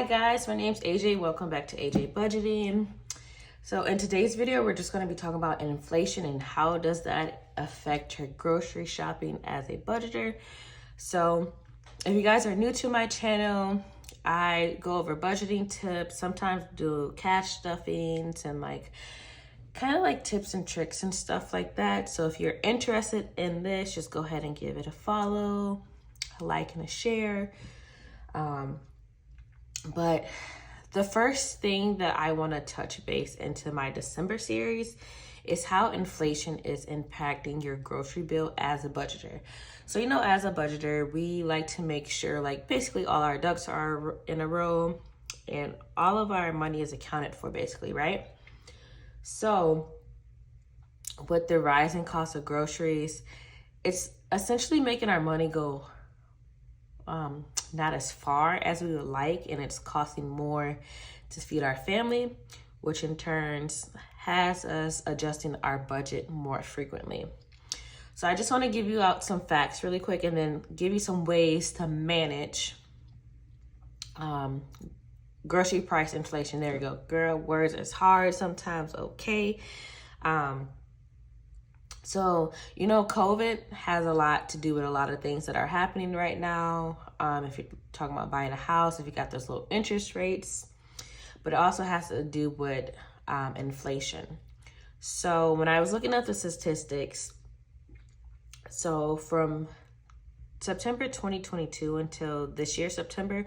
Hi guys, my name's AJ. Welcome back to AJ Budgeting. So in today's video, we're just going to be talking about inflation and how does that affect your grocery shopping as a budgeter. So if you guys are new to my channel, I go over budgeting tips, sometimes do cash stuffings and kind of like tips and tricks and stuff like that. So if you're interested in this, just go ahead and give it a follow, a like and a share. But the first thing that I want to touch base into my December series is how inflation is impacting your grocery bill as a budgeter. So, as a budgeter, we like to make sure basically all our ducks are in a row and all of our money is accounted for basically, right? So with the rising cost of groceries, it's essentially making our money go not as far as we would like, and it's costing more to feed our family, which in turn has us adjusting our budget more frequently. So I just want to give you out some facts really quick and then give you some ways to manage grocery price inflation. There you go. Girl, words is hard sometimes, okay. So, COVID has a lot to do with a lot of things that are happening right now. If you're talking about buying a house, if you got those low interest rates, but it also has to do with inflation. So when I was looking at the statistics, so from September 2022 until this year, September,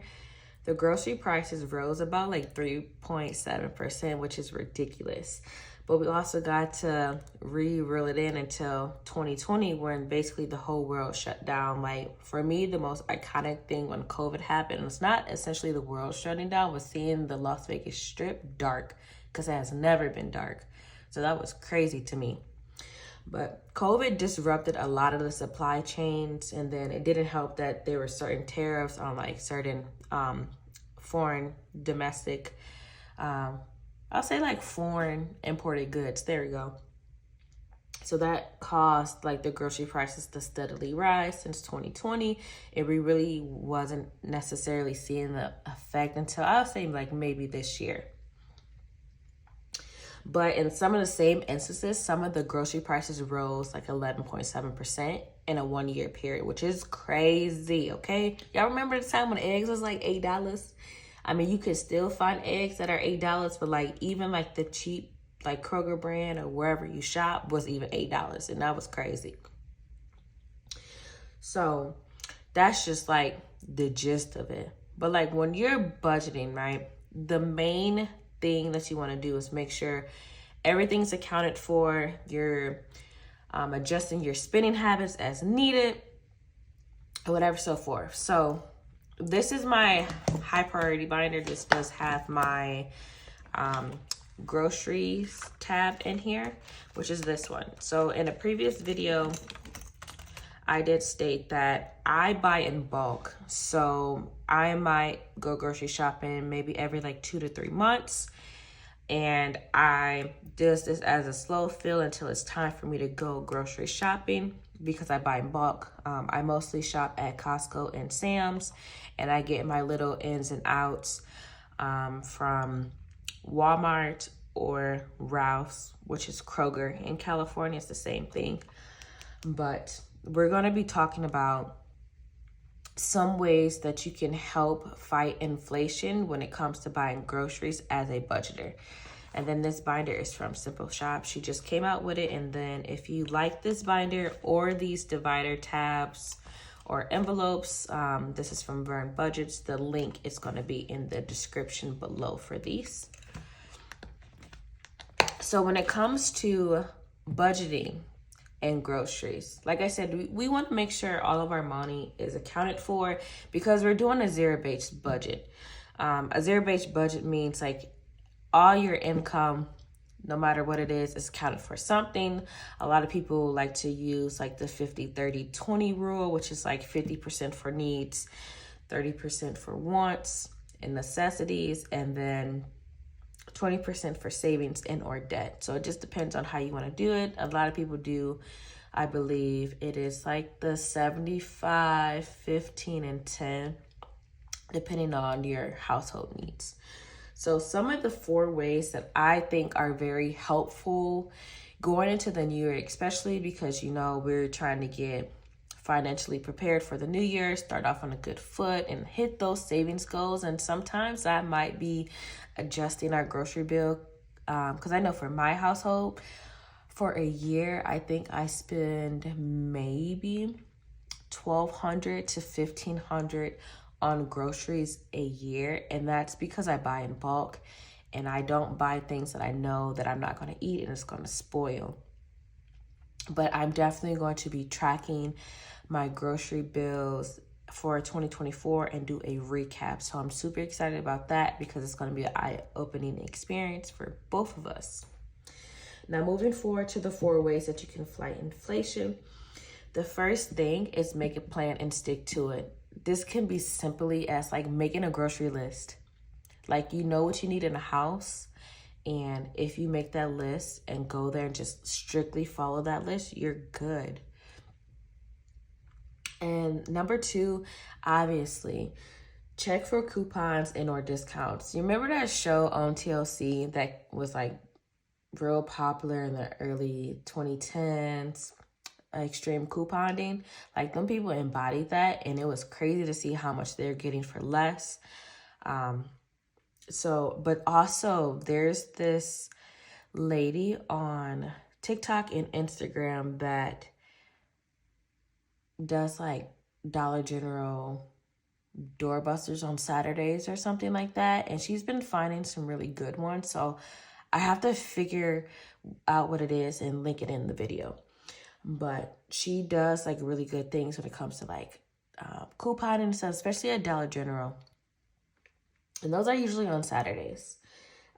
the grocery prices rose about 3.7%, which is ridiculous. But we also got to reel it in until 2020, when basically the whole world shut down. For me, the most iconic thing when COVID happened, it's not essentially the world shutting down, was seeing the Las Vegas Strip dark, because it has never been dark. So that was crazy to me. But COVID disrupted a lot of the supply chains, and then it didn't help that there were certain tariffs on certain foreign domestic I'll say foreign imported goods. There we go. So that caused the grocery prices to steadily rise since 2020. And we really wasn't necessarily seeing the effect until I would say maybe this year. But in some of the same instances, some of the grocery prices rose 11.7% in a 1 year period, which is crazy, okay? Y'all remember the time when eggs was $8? I mean, you can still find eggs that are $8, but even the cheap Kroger brand or wherever you shop was even $8, and that was crazy. So that's just the gist of it. But when you're budgeting, right, the main thing that you want to do is make sure everything's accounted for. You're adjusting your spending habits as needed, or whatever, so forth. So this is my high priority binder. This does have my groceries tab in here, which is this one. So in a previous video, I did state that I buy in bulk. So I might go grocery shopping maybe every 2 to 3 months. And I do this as a slow fill until it's time for me to go grocery shopping, because I buy in bulk. I mostly shop at Costco and Sam's, and I get my little ins and outs from Walmart or Ralph's, which is Kroger. In California, it's the same thing. But we're going to be talking about some ways that you can help fight inflation when it comes to buying groceries as a budgeter. And then this binder is from Simple Shop. She just came out with it. And then if you like this binder or these divider tabs or envelopes, this is from Vern Budgets. The link is going to be in the description below for these. So when it comes to budgeting and groceries, like I said, we want to make sure all of our money is accounted for, because we're doing a zero-based budget. A zero-based budget means all your income, no matter what it is accounted for something. A lot of people like to use the 50-30-20 rule, which is 50% for needs, 30% for wants and necessities, and then 20% for savings and or debt. So it just depends on how you want to do it. A lot of people do, I believe it is the 75, 15, and 10. depending on your household needs. So some of the 4 ways that I think are very helpful going into the new year, especially because, we're trying to get financially prepared for the new year, start off on a good foot and hit those savings goals. And sometimes that might be adjusting our grocery bill. Because I know for my household, for a year, I think I spend maybe $1,200 to $1,500 on groceries a year, and that's because I buy in bulk and I don't buy things that I know that I'm not going to eat and it's going to spoil. But I'm definitely going to be tracking my grocery bills for 2024 and do a recap. So I'm super excited about that because it's going to be an eye-opening experience for both of us. Now, moving forward to the 4 ways that you can fight inflation. The first thing is make a plan and stick to it. This can be simply as like making a grocery list. Like, you know what you need in a house, and if you make that list and go there and just strictly follow that list, you're good. And number 2, obviously, check for coupons and or discounts. You remember that show on TLC that was like real popular in the early 2010s? Extreme couponing. Like, them people embodied that, and it was crazy to see how much they're getting for less. But also there's this lady on TikTok and Instagram that does like Dollar General doorbusters on Saturdays or something like that, and she's been finding some really good ones. So I have to figure out what it is and link it in the video. But she does like really good things when it comes to like couponing and stuff, especially at Dollar General. And those are usually on Saturdays.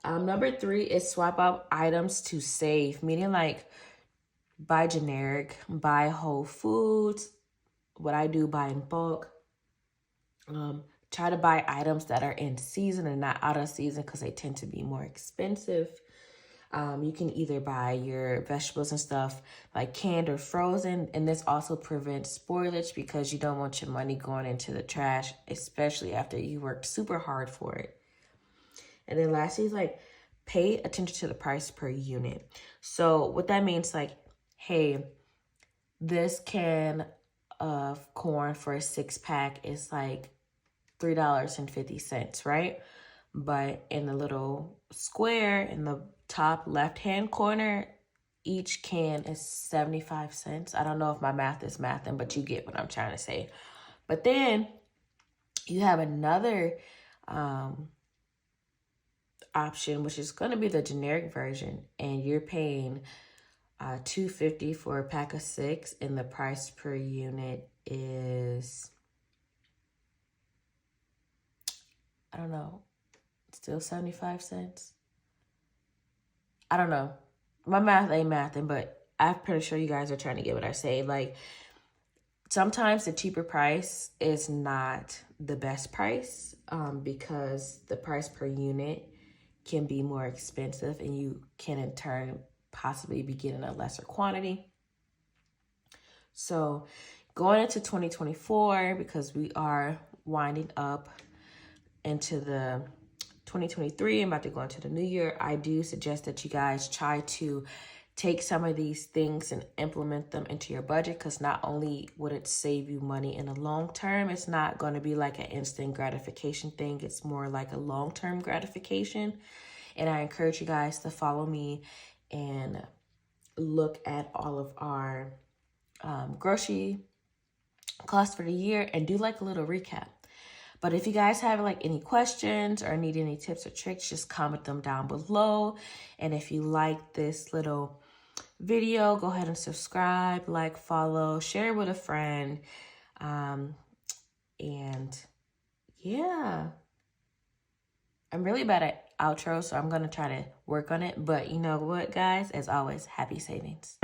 Number 3 is swap out items to save, meaning like buy generic, buy Whole Foods. What I do, buy in bulk. Try to buy items that are in season and not out of season because they tend to be more expensive. You can either buy your vegetables and stuff like canned or frozen. And this also prevents spoilage because you don't want your money going into the trash, especially after you worked super hard for it. And then lastly is like pay attention to the price per unit. So what that means, like, hey, this can of corn for a 6-pack is like $3.50, right? But in the little square in the top left-hand corner, each can is 75 cents. I don't know if my math is mathing, but you get what I'm trying to say. But then you have another option, which is going to be the generic version, and you're paying $2.50 for a pack of 6, and the price per unit is, I don't know, still 75 cents. I don't know. My math ain't mathing, but I'm pretty sure you guys are trying to get what I say. Like, sometimes the cheaper price is not the best price because the price per unit can be more expensive, and you can in turn possibly be getting a lesser quantity. So going into 2024, because we are winding up into the 2023 and about to go into the new year, I do suggest that you guys try to take some of these things and implement them into your budget, because not only would it save you money in the long term, it's not going to be like an instant gratification thing. It's more like a long-term gratification. And I encourage you guys to follow me and look at all of our grocery costs for the year and do like a little recap. But if you guys have like any questions or need any tips or tricks, just comment them down below. And if you like this little video, go ahead and subscribe, like, follow, share with a friend. And yeah, I'm really bad at outro, so I'm going to try to work on it. But you know what, guys? As always, happy savings.